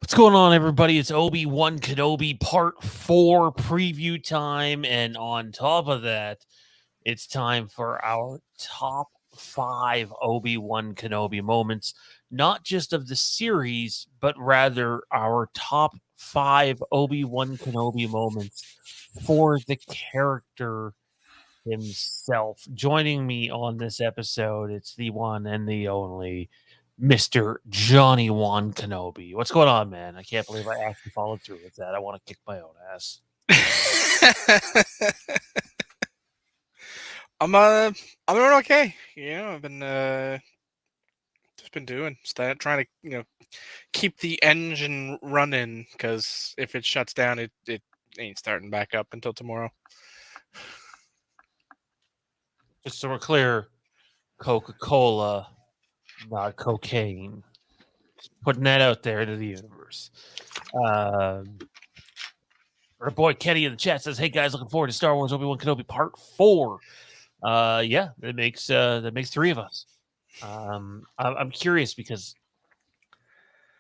What's going on, everybody? It's Obi-Wan Kenobi Part 4 preview time. And on top of that, it's time for our top 5 Obi-Wan Kenobi moments, not just of the series, but rather our top 5 Obi-Wan Kenobi moments for the character himself. Joining me on this episode, it's the one and the only Mr. Johnny Wan Kenobi. What's going on, man? I can't believe I actually followed through with that. I want to kick my own ass. I'm doing okay. I've been just been trying to keep the engine running, because if it shuts down, it ain't starting back up until tomorrow. Just so we're clear, Coca-Cola, not cocaine. Just putting that out there into the universe. Our boy Kenny in the chat says, "Hey guys, looking forward to Star Wars Obi-Wan Kenobi Part 4." Yeah, that makes 3 of us. I'm curious because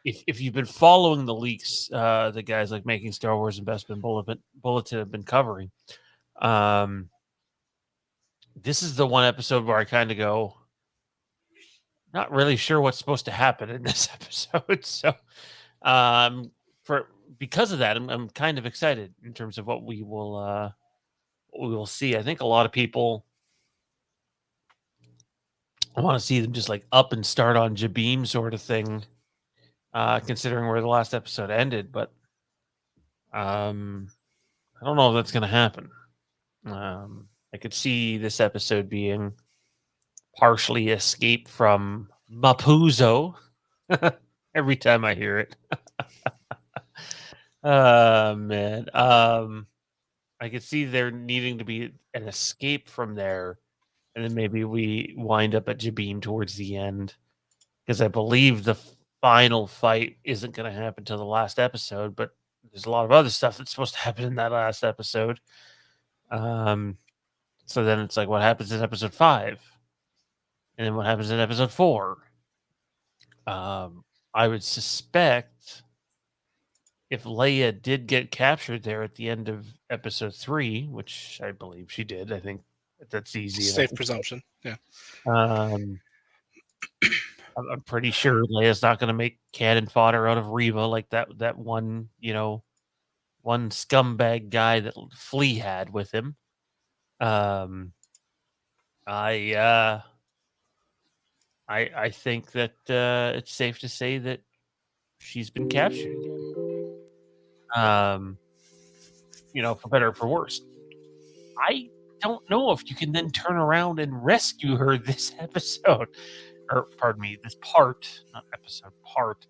if you've been following the leaks, the guys like Making Star Wars Investment Bulletin have been covering, this is the one episode where I kind of go, not really sure what's supposed to happen in this episode. So, because of that, I'm kind of excited in terms of what we will see. I think a lot of people want to see them just like up and start on Jabim sort of thing, considering where the last episode ended. But I don't know if that's going to happen. I could see this episode being partially escape from Mapuzo. Every time I hear it. Man. I could see there needing to be an escape from there. And then maybe we wind up at Jabim towards the end. Because I believe the final fight isn't going to happen till the last episode, but there's a lot of other stuff that's supposed to happen in that last episode. So then it's like, what happens in episode 5? And then what happens in episode 4? I would suspect if Leia did get captured there at the end of episode 3, which I believe she did, I think that's easy. Safe presumption. Yeah. I'm pretty sure Leia's not going to make cannon fodder out of Reva like that one, one scumbag guy that Flea had with him. I think that it's safe to say that she's been captured again. For better or for worse. I don't know if you can then turn around and rescue her this episode. Or, pardon me, this part, not episode, part.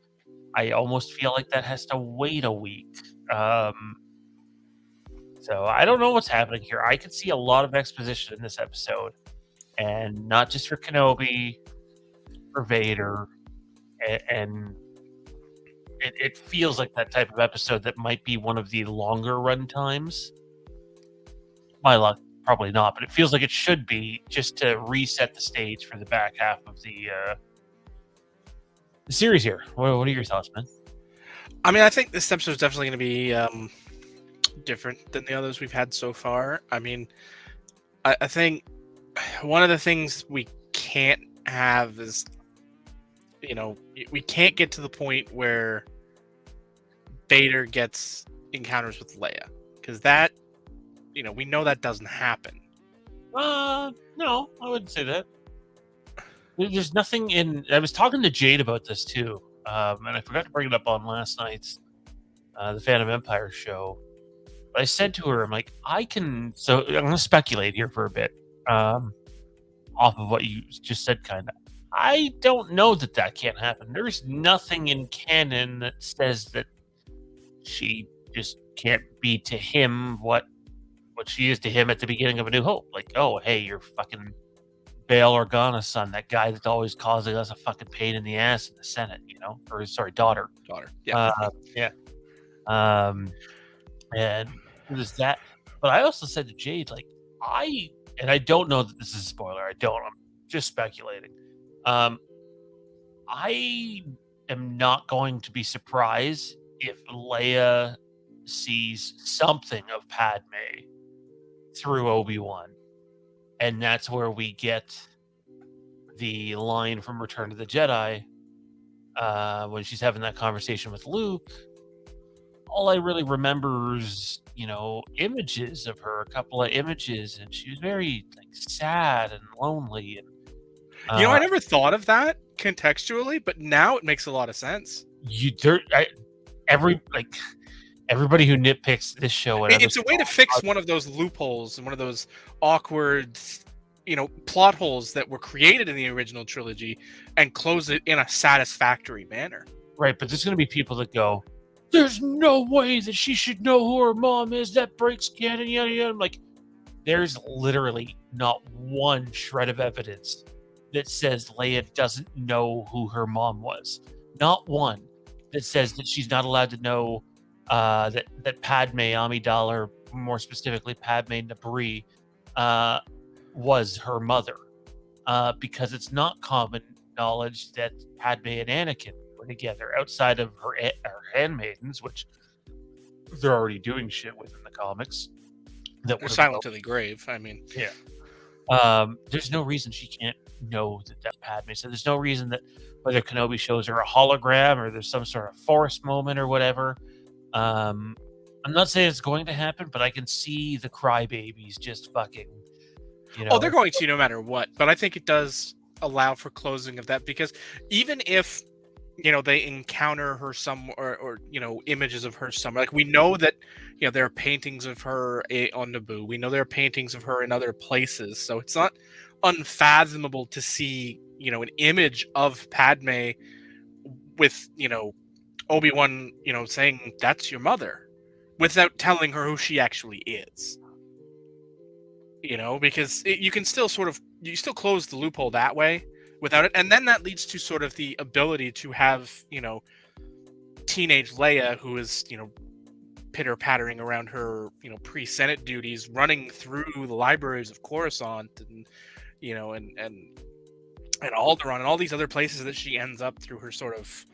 I almost feel like that has to wait a week. So I don't know what's happening here. I could see a lot of exposition in this episode. And not just for Kenobi, for Vader, and it feels like that type of episode that might be one of the longer run times. My luck, probably not, but it feels like it should be, just to reset the stage for the back half of the series here. What are your thoughts, man? I mean, I think this episode is definitely going to be different than the others we've had so far. I mean, I think one of the things we can't have is, we can't get to the point where Vader gets encounters with Leia, because that, we know that doesn't happen. No, I wouldn't say that. There's nothing in. I was talking to Jade about this too, and I forgot to bring it up on last night's the Phantom Empire show. But I said to her, I'm like, I'm going to speculate here for a bit, off of what you just said, kind of. I don't know that can't happen. There's nothing in canon that says that she just can't be to him what she is to him at the beginning of A New Hope. Like, oh, hey, you're fucking Bail Organa's son, that guy that's always causing us a fucking pain in the ass in the Senate, or sorry, daughter. Yeah. Yeah. And there's that. But I also said to Jade, like, I don't know that this is a spoiler. I'm just speculating. I am not going to be surprised if Leia sees something of Padme through Obi-Wan. And that's where we get the line from Return of the Jedi when she's having that conversation with Luke. All I really remember is, images of her, a couple of images, and she was very sad and lonely. And I never thought of that contextually, but now it makes a lot of sense. Everybody who nitpicks this show, It's a way to fix one of those loopholes and one of those awkward, plot holes that were created in the original trilogy, and close it in a satisfactory manner. Right, but there's going to be people that go, "There's no way that she should know who her mom is. That breaks canon." Yada yada. I'm like, there's literally not one shred of evidence that says Leia doesn't know who her mom was. Not one that says that she's not allowed to know that Padme Amidala, or more specifically Padme Nabri, was her mother, because it's not common knowledge that Padme and Anakin were together outside of her handmaidens, which they're already doing shit with in the comics. That were silent to the grave. I mean, yeah. There's no reason she can't know that that's Padme. So there's no reason that whether Kenobi shows her a hologram or there's some sort of Force moment or whatever. I'm not saying it's going to happen, but I can see the crybabies just fucking. Oh, they're going to no matter what. But I think it does allow for closing of that, because even if they encounter her or images of her somewhere, like we know that there are paintings of her on Naboo. We know there are paintings of her in other places, so it's not unfathomable to see an image of Padme with Obi-Wan saying that's your mother, without telling her who she actually is. Because you can still you still close the loophole that way without it, and then that leads to sort of the ability to have teenage Leia, who is pitter-pattering around her pre-Senate duties, running through the libraries of Coruscant and and Alderaan and all these other places that she ends up through her sort of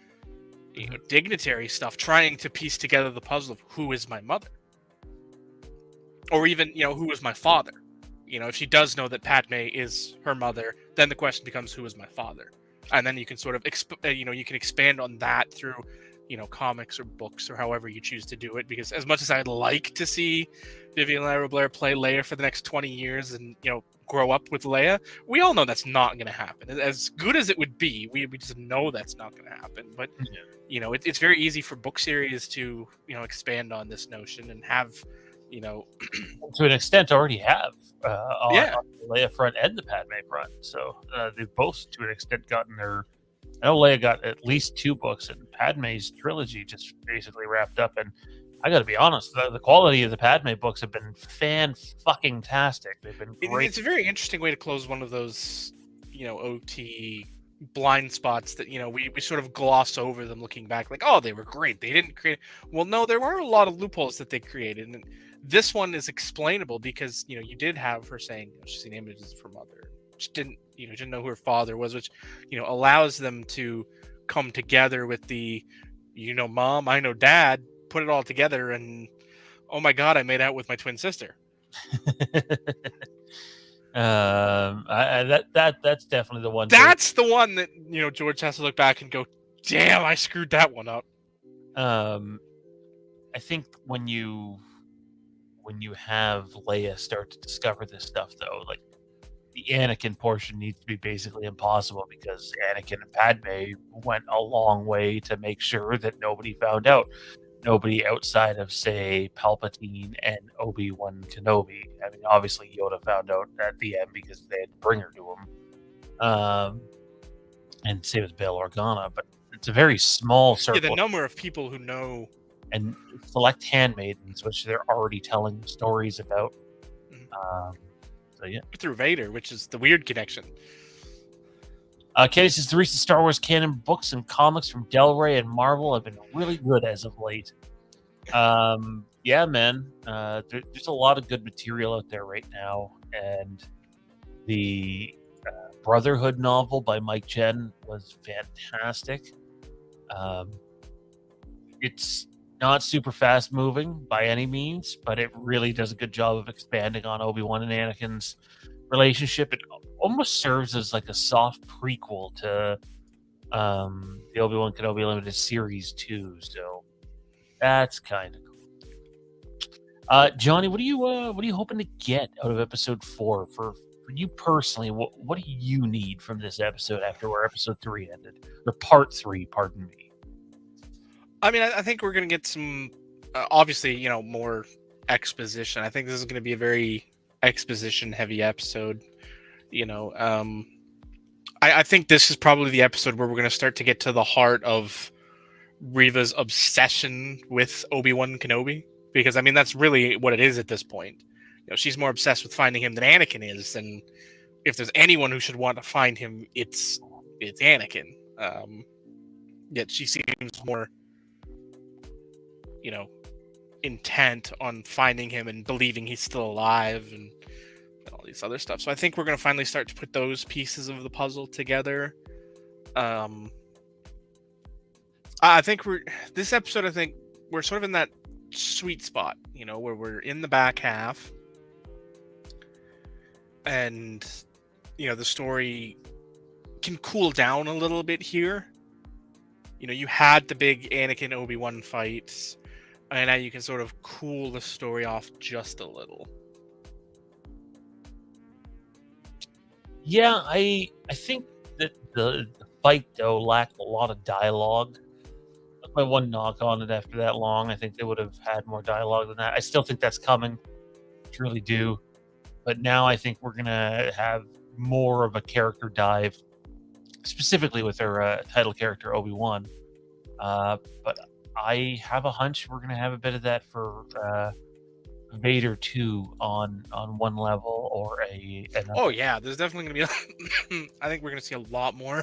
dignitary stuff, trying to piece together the puzzle of who is my mother, or even who is my father. If she does know that Padme is her mother, then the question becomes, who is my father? And then you can sort of you can expand on that through comics or books or however you choose to do it. Because as much as I'd like to see Vivian Lyra Blair play Leia for the next 20 years and grow up with Leia, we all know that's not going to happen. As good as it would be, we just know that's not going to happen. But it's very easy for book series to expand on this notion and have to an extent already have on the Leia front and the Padme front. So they've both to an extent gotten their. I know Leia got at least 2 books, and Padme's trilogy just basically wrapped up. And I got to be honest, the quality of the Padme books have been fan-fucking-tastic. They've been great. It's a very interesting way to close one of those, OT blind spots that we sort of gloss over them looking back, like, oh, they were great. They didn't create. Well, no, there were a lot of loopholes that they created, and this one is explainable because you did have her saying she's seen images of her mother. She didn't know who her father was, which allows them to come together with the mom, I know dad, put it all together, and oh my god, I made out with my twin sister. That's definitely the one. That's the one that George has to look back and go, damn, I screwed that one up. I think when you have Leia start to discover this stuff, though, like the Anakin portion needs to be basically impossible, because Anakin and Padme went a long way to make sure that nobody found out. Nobody outside of, say, Palpatine and Obi-Wan Kenobi. I mean, obviously Yoda found out at the end because they had to bring her to him. And same with Bail Organa, but it's a very small circle. Yeah, the number of people who know. And select handmaidens, which they're already telling stories about. So yeah, through Vader, which is the weird connection. Kenny says the recent Star Wars canon books and comics from Del Rey and Marvel have been really good as of late. Yeah, man, there's a lot of good material out there right now, and the Brotherhood novel by Mike Chen was fantastic. Um, it's not super fast moving by any means, but it really does a good job of expanding on Obi-Wan and Anakin's relationship. It almost serves as like a soft prequel to the Obi-Wan Kenobi limited series too. So that's kind of cool. Johnny, what are you hoping to get out of episode 4 for you personally? What do you need from this episode after where episode 3 ended, or part 3? Pardon me. I mean, I think we're going to get some, obviously, more exposition. I think this is going to be a very exposition-heavy episode. I think this is probably the episode where we're going to start to get to the heart of Reva's obsession with Obi-Wan Kenobi. Because, I mean, that's really what it is at this point. She's more obsessed with finding him than Anakin is. And if there's anyone who should want to find him, it's Anakin. Yet she seems more, intent on finding him and believing he's still alive and all these other stuff. So I think we're going to finally start to put those pieces of the puzzle together. I think this episode, I think we're sort of in that sweet spot, where we're in the back half and, the story can cool down a little bit here. You had the big Anakin Obi-Wan fights, and now you can sort of cool the story off just a little. Yeah, I think that the fight though lacked a lot of dialogue. That's my one knock on it. After that long, I think they would have had more dialogue than that. I still think that's coming, truly do. But now I think we're gonna have more of a character dive, specifically with our title character Obi-Wan. But I have a hunch we're gonna have a bit of that for Vader 2 on one level or another. Oh yeah, there's definitely gonna be. I think we're gonna see a lot more.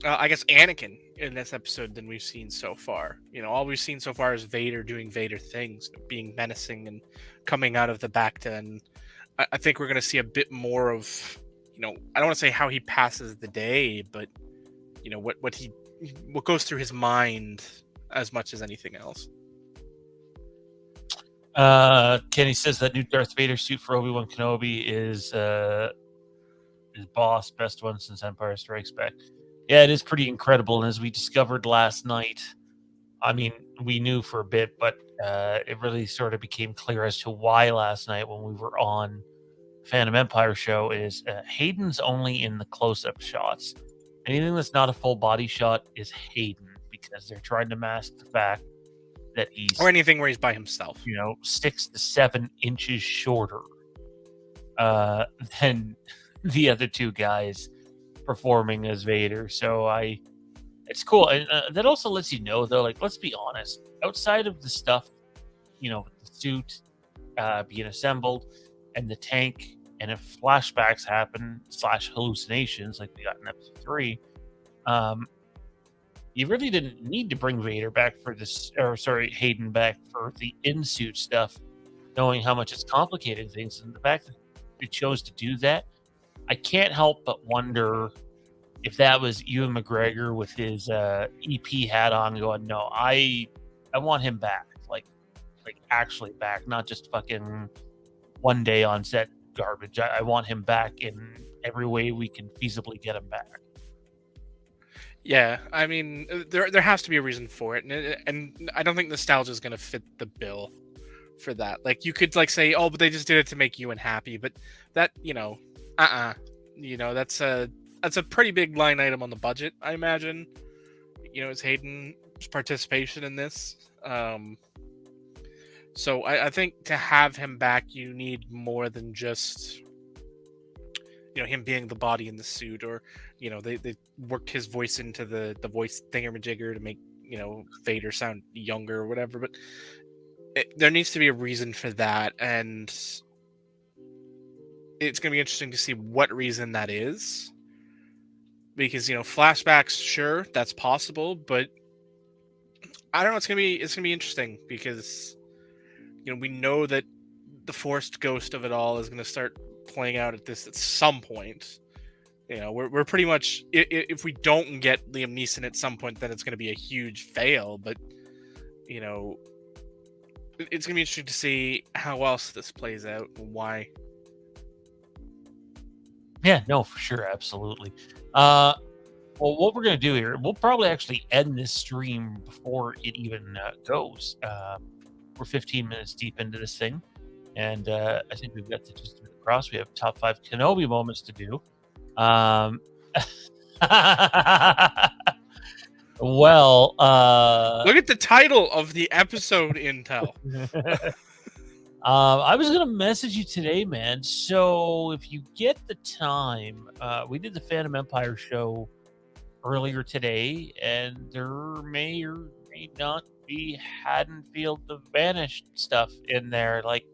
I guess Anakin in this episode than we've seen so far. All we've seen so far is Vader doing Vader things, being menacing and coming out of the Bacta. And I think we're gonna see a bit more of, I don't want to say how he passes the day, but what goes through his mind as much as anything else. Kenny says that new Darth Vader suit for Obi-Wan Kenobi is his boss, best one since Empire Strikes Back. Yeah, it is pretty incredible. And as we discovered last night, I mean, we knew for a bit, but it really sort of became clear as to why last night when we were on Phantom Empire show is Hayden's only in the close-up shots. Anything that's not a full body shot is Hayden because they're trying to mask the fact that he's, or anything where he's by himself, 6 to 7 inches shorter than the other two guys performing as Vader. So it's cool. And that also lets you know, though, like, let's be honest, outside of the stuff, with the suit being assembled and the tank, and if flashbacks happen / hallucinations like we got in episode 3, you really didn't need to bring Vader back for this, or sorry, Hayden back for the in-suit stuff, knowing how much it's complicated things. And the fact that they chose to do that, I can't help but wonder if that was Ewan McGregor with his EP hat on going, no, I want him back. Like actually back, not just fucking one day on set garbage. I want him back in every way we can feasibly get him back. Yeah, I mean, there has to be a reason for it, and I don't think nostalgia is going to fit the bill for that. Like, you could say, oh, but they just did it to make Ewan happy, but that, that's a pretty big line item on the budget, I imagine. It's Hayden's participation in this. So I think to have him back, you need more than just him being the body in the suit, or they worked his voice into the voice thingamajigger to make Vader sound younger or whatever. But there needs to be a reason for that, and it's going to be interesting to see what reason that is. Because flashbacks, sure, that's possible, but I don't know. It's gonna be interesting because we know that the forced ghost of it all is going to start playing out at some point. we're pretty much, if we don't get Liam Neeson at some point, then it's going to be a huge fail. But it's going to be interesting to see how else this plays out and why. Yeah, no, for sure, absolutely. Well, what we're going to do here, we'll probably actually end this stream before it even goes. We're 15 minutes deep into this thing, and I think we've got to just do it across. We have top 5 Kenobi moments to do. Well, look at the title of the episode, Intel. I was gonna message you today, man. So if you get the time, we did the Phantom Empire show earlier today, and there may or may not be Haddonfield the Vanished stuff in there, like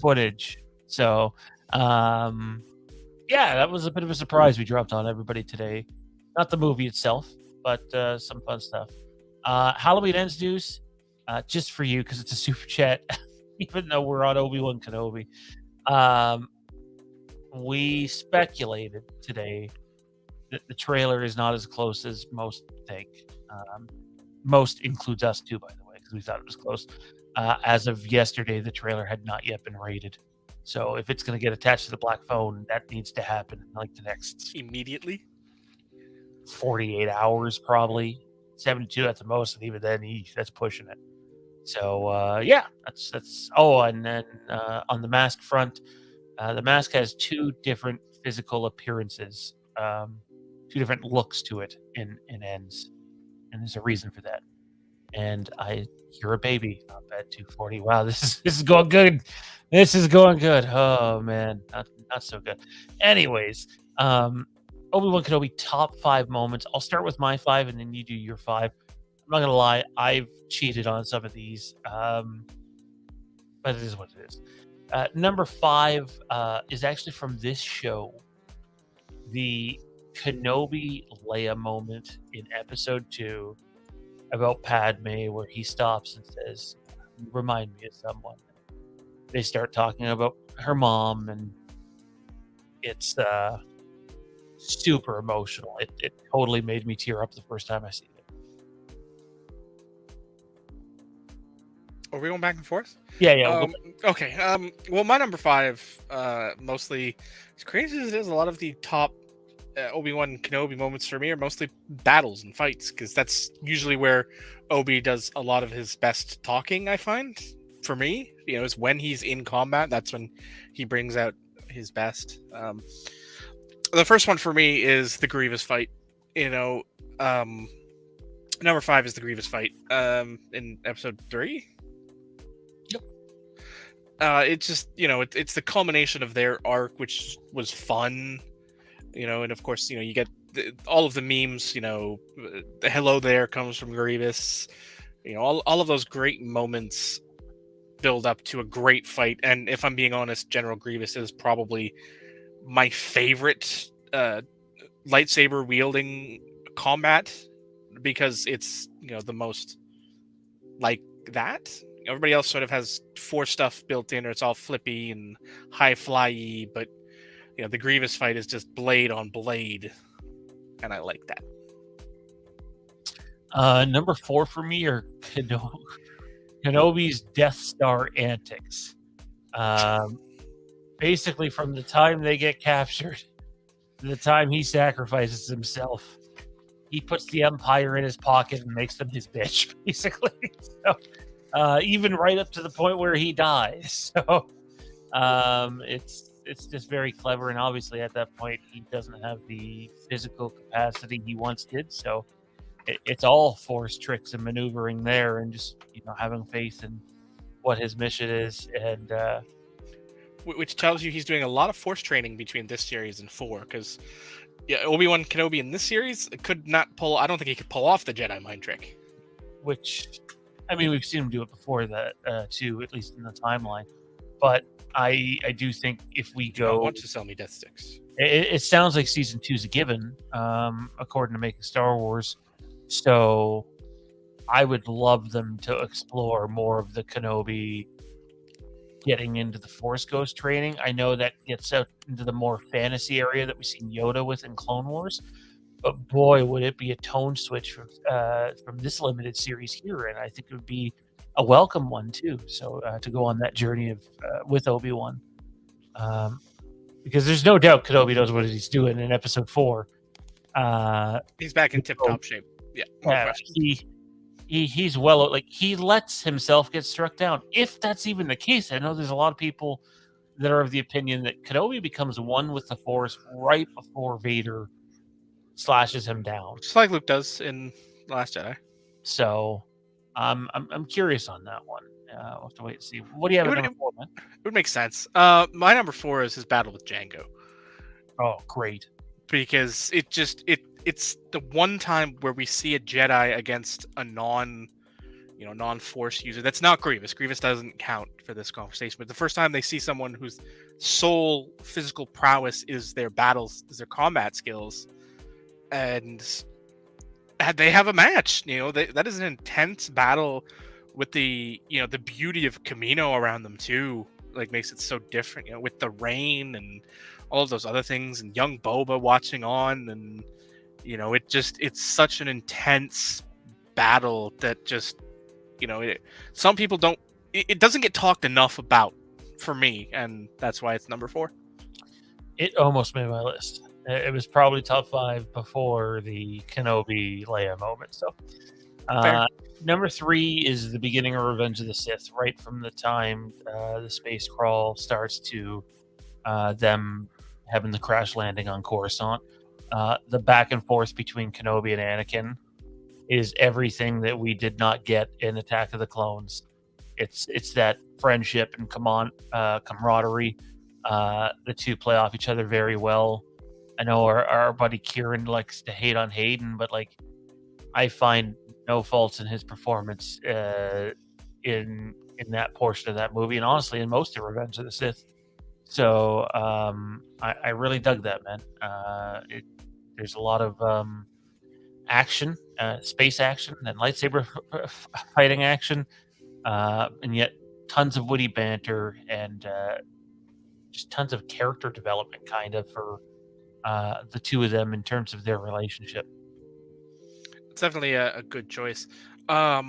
footage. So, yeah, that was a bit of a surprise we dropped on everybody today. Not the movie itself, but some fun stuff. Halloween Ends Deuce, just for you because it's a super chat. Even though we're on Obi-Wan Kenobi, we speculated today that the trailer is not as close as most think. Most includes us too, by the way, because we thought it was close. As of yesterday, the trailer had not yet been rated. So if it's going to get attached to the black phone, that needs to happen in like the next immediately 48 hours, probably 72 at the most, and even then, that's pushing it. So yeah, that's. Oh, and then on the mask front, the mask has 2 different physical appearances, 2 different looks to it in Ends, and there's a reason for that. And I hear a baby. Not bad, 240. Wow, this is going good. This is going good. Oh man, not so good. Anyways, Obi-Wan Kenobi top 5 moments. I'll start with my 5, and then you do your 5. I'm not gonna lie, I've cheated on some of these, but it is what it is. Number 5 is actually from this show. The Kenobi Leia moment in episode 2 about Padme, where he stops and says, "Remind me of someone." They start talking about her mom, and it's super emotional. It totally made me tear up the first time I see it. Are we going back and forth? Yeah. Okay. Well, my number 5, mostly, as crazy as it is, a lot of the top Obi-Wan Kenobi moments for me are mostly battles and fights, because that's usually where Obi does a lot of his best talking, I find. For me, is when he's in combat. That's when he brings out his best. The first one for me is the Grievous fight. Number 5 is the Grievous fight in episode 3. It's just, it's the culmination of their arc, which was fun, and of course, you get all of the memes, the hello there comes from Grievous, all of those great moments build up to a great fight. And if I'm being honest, General Grievous is probably my favorite lightsaber wielding combat, because it's, the most like that. Everybody else sort of has Force stuff built in, or it's all flippy and high flyy, but the Grievous fight is just blade on blade, and I like that. Number 4 for me are Kenobi's Death Star antics. Basically, from the time they get captured to the time he sacrifices himself, he puts the Empire in his pocket and makes them his bitch, basically. So, even right up to the point where he dies. So it's just very clever, and obviously at that point he doesn't have the physical capacity he once did. So it's all Force tricks and maneuvering there, and just having faith in what his mission is, and which tells you he's doing a lot of Force training between this series and 4, because Obi-Wan Kenobi in this series could not pull. I don't think he could pull off the Jedi mind trick. Which, I mean, we've seen him do it before that too, at least in the timeline. But I do think if we go, want to sell me death sticks. It sounds like season 2 is a given, according to Making Star Wars. So I would love them to explore more of the Kenobi getting into the Force Ghost training. I know that gets out into the more fantasy area that we see Yoda with in Clone Wars. But boy, would it be a tone switch from this limited series here, and I think it would be a welcome one too. So to go on that journey of with Obi-Wan, because there's no doubt Kenobi knows what he's doing in Episode 4. He's back in tip-top shape. Yeah, no question. He's well, like, he lets himself get struck down. If that's even the case, I know there's a lot of people that are of the opinion that Kenobi becomes one with the Force right before Vader slashes him down, just like Luke does in The Last Jedi. So I'm curious on that one. We'll have to wait and see. What do you have at number 4, man? It would make sense. My number 4 is his battle with Django. Oh, great. Because it's the one time where we see a Jedi against a non-Force user. That's not Grievous. Grievous doesn't count for this conversation. But the first time they see someone whose sole physical prowess is their combat skills, and they have a match. That is an intense battle with the beauty of Camino around them too. Like, makes it so different. With the rain and all of those other things, and young Boba watching on, and it's such an intense battle that just some people don't. It doesn't get talked enough about for me, and that's why it's number 4. It almost made my list. It was probably top 5 before the Kenobi Leia moment. So, number 3 is the beginning of Revenge of the Sith, right from the time the space crawl starts to them having the crash landing on Coruscant. The back and forth between Kenobi and Anakin is everything that we did not get in Attack of the Clones. It's that friendship and camaraderie. The two play off each other very well. I know our buddy Kieran likes to hate on Hayden, but like, I find no faults in his performance in that portion of that movie, and honestly, in most of Revenge of the Sith. So I really dug that, man. There's a lot of action, space action, and lightsaber fighting action, and yet tons of witty banter and just tons of character development, kind of, for the two of them in terms of their relationship. It's definitely a good choice. My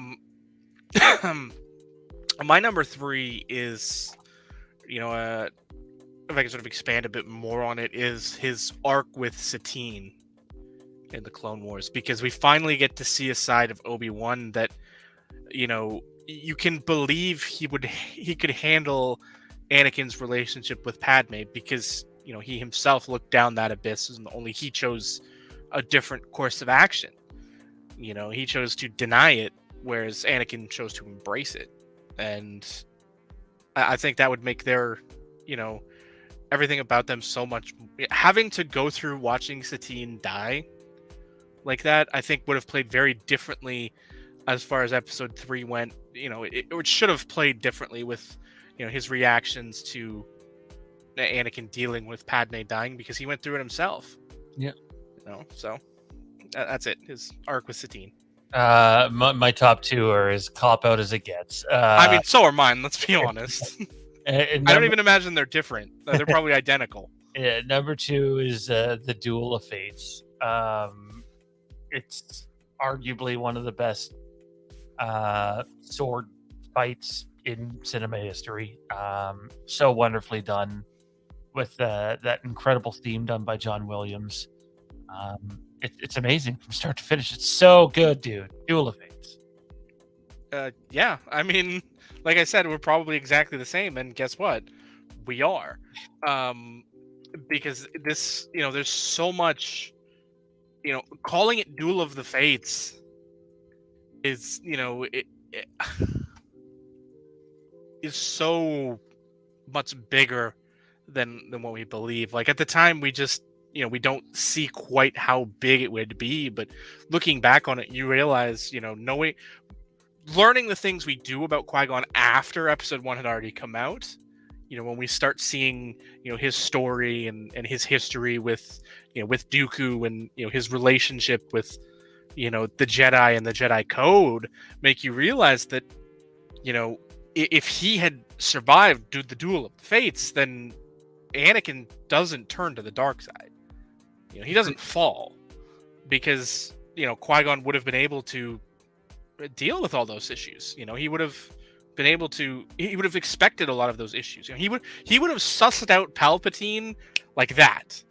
number 3 is, if I can sort of expand a bit more on it, is his arc with Satine in the Clone Wars, because we finally get to see a side of Obi-Wan that, you can believe he could handle Anakin's relationship with Padme, because he himself looked down that abyss, and only he chose a different course of action. He chose to deny it, whereas Anakin chose to embrace it. And I think that would make their, everything about them so much. Having to go through watching Satine die like that, I think would have played very differently as far as Episode 3 went. It should have played differently with, his reactions to Anakin dealing with Padme dying, because he went through it himself. Yeah. So that's it. His arc with Satine. My top 2 are as cop out as it gets. I mean, so are mine. Let's be honest. I don't even imagine they're different. They're probably identical. Yeah, number 2 is the Duel of Fates. It's arguably one of the best sword fights in cinema history. So wonderfully done, with that incredible theme done by John Williams. It's amazing from start to finish. It's so good, dude. Duel of Fates. Yeah, I mean, like I said, we're probably exactly the same, and guess what? We are. Because this, there's so much, calling it Duel of the Fates is, it is so much bigger than what we believe. Like, at the time, we just, we don't see quite how big it would be, but looking back on it, you realize, learning the things we do about Qui-Gon after Episode 1 had already come out, when we start seeing, his story and his history with, with Dooku, and, his relationship with, the Jedi and the Jedi Code, make you realize that, if he had survived the Duel of Fates, then Anakin doesn't turn to the dark side. He doesn't fall because Qui-Gon would have been able to deal with all those issues. He would have been able to. He would have expected a lot of those issues. He would have sussed out Palpatine like that.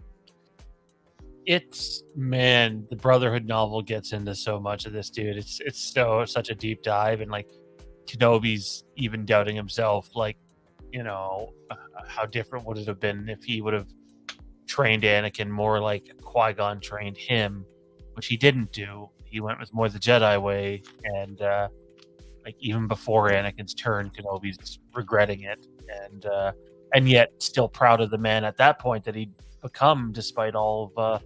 The Brotherhood novel gets into so much of this, dude. It's such a deep dive, and like Kenobi's even doubting himself, like, how different would it have been if he would have trained Anakin more like Qui-Gon trained him, which he didn't do. He went with more the Jedi way, and like even before Anakin's turn, Kenobi's regretting it, and yet still proud of the man at that point that he'd become, despite all of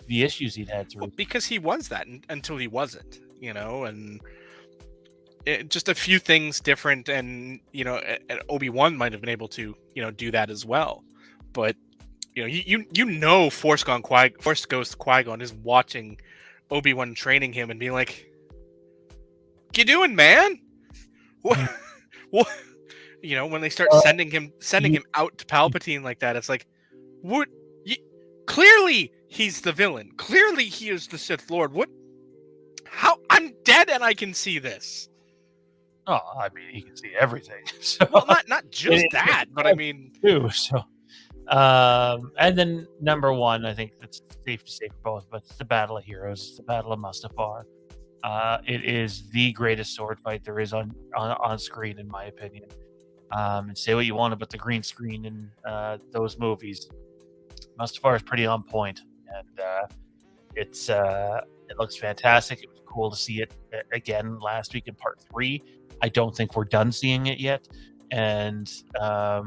the issues he'd had through. Well, because he was that until he wasn't, and just a few things different, and Obi-Wan might have been able to do that as well, but Force Ghost Qui-Gon is watching Obi-Wan training him and being like, "What you doing, man? What?" When they start sending him out to Palpatine like that, it's like, what? Clearly he's the villain. Clearly he is the Sith Lord. What? How? I'm dead and I can see this. Oh, I mean, he can see everything. So, well, not just that, but I mean, too. So, and then number one, I think that's safe to say for both, but it's the Battle of Heroes. It's the Battle of Mustafar. It is the greatest sword fight there is on screen, in my opinion. And say what you want about the green screen in those movies, Mustafar is pretty on point, and it looks fantastic. It was cool to see it again last week in part 3. I don't think we're done seeing it yet, and I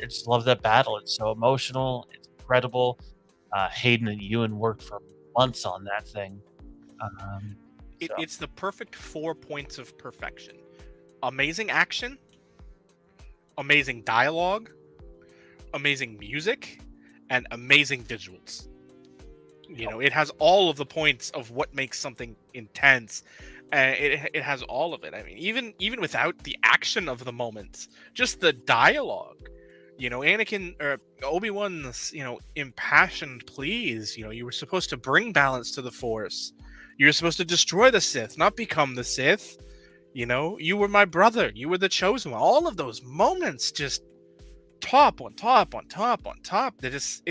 just love that battle. It's so emotional. It's incredible. Hayden and Ewan worked for months on that thing. It's the perfect 4 points of perfection: amazing action, amazing dialogue, amazing music, and amazing visuals. It has all of the points of what makes something intense. It has all of it. I mean, even without the action of the moments, just the dialogue. Anakin or Obi-Wan's, impassioned pleas. You were supposed to bring balance to the Force. You were supposed to destroy the Sith, not become the Sith. You were my brother. You were the chosen one. All of those moments just top on top on top on top. It's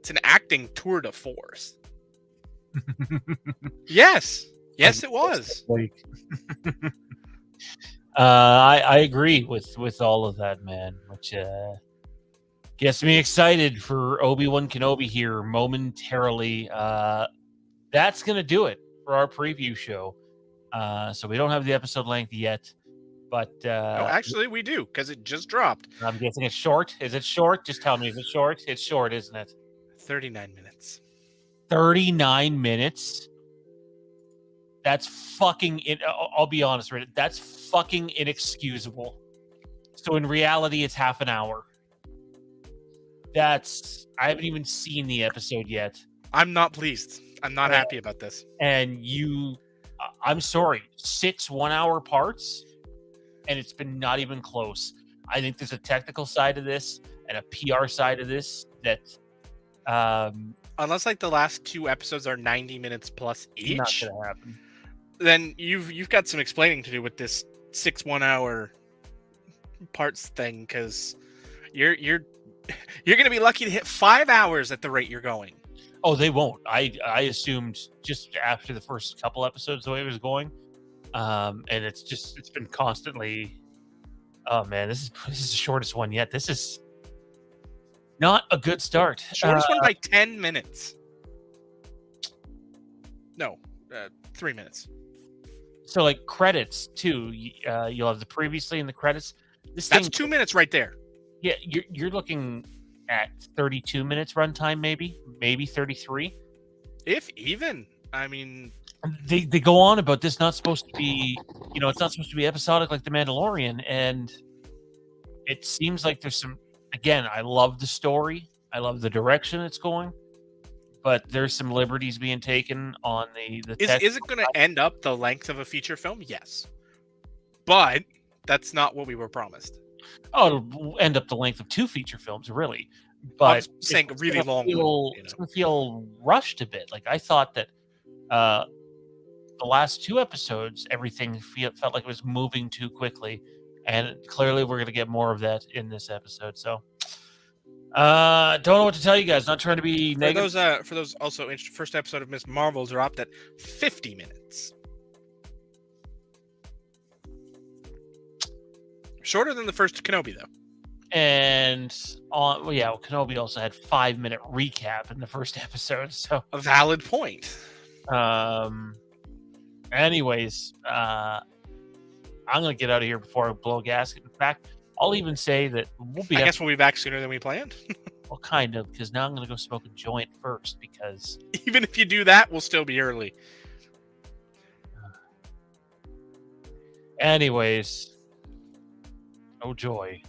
an acting tour de force. Yes, it was. I agree with all of that, man, which gets me excited for Obi-Wan Kenobi here momentarily. That's gonna do it for our preview show. So we don't have the episode length yet, but no, actually we do, because it just dropped. I'm guessing it's short. Is it short? Just tell me if it's short. It's short, isn't it? 39 minutes. 39 minutes? That's fucking... I'll be honest, Reddit. That's fucking inexcusable. So in reality, it's half an hour. I haven't even seen the episode yet. I'm not pleased. I'm not happy about this. And I'm sorry, 6 1-hour parts, and it's been not even close. I think there's a technical side of this and a PR side of this that... unless like the last 2 episodes are 90 minutes plus each, not gonna happen. Then you've got some explaining to do with this 6 1-hour parts thing, because you're gonna be lucky to hit 5 hours at the rate you're going. Oh, they won't. I assumed just after the first couple episodes the way it was going, and it's been constantly. Oh man, this is the shortest one yet. This is not a good start. Shortest one by 10 minutes. No, 3 minutes. So like credits too. You'll have the previously in the credits. That's 2 minutes right there. Yeah, you're looking at 32 minutes runtime, maybe 33. If even. I mean, they go on about this not supposed to be, it's not supposed to be episodic like The Mandalorian, and it seems like there's some. Again, I love the story, I love the direction it's going, but there's some liberties being taken on the. Is it going to end up the length of a feature film? Yes, but that's not what we were promised. Oh, it'll end up the length of 2 feature films, really. I But was saying a really long one. it's gonna feel rushed a bit. Like, I thought that the last 2 episodes, everything felt like it was moving too quickly, and clearly we're gonna get more of that in this episode. So, don't know what to tell you guys. Not trying to be negative. For those also interested, first episode of Miss Marvel dropped at 50 minutes. Shorter than the first Kenobi, though. And Kenobi also had 5-minute recap in the first episode. So a valid point. Anyways, I'm gonna get out of here before I blow a gasket. In fact, I'll even say that I guess we'll be back sooner than we planned. Well, kind of, because now I'm gonna go smoke a joint first. Because even if you do that, we'll still be early. Anyways, oh joy.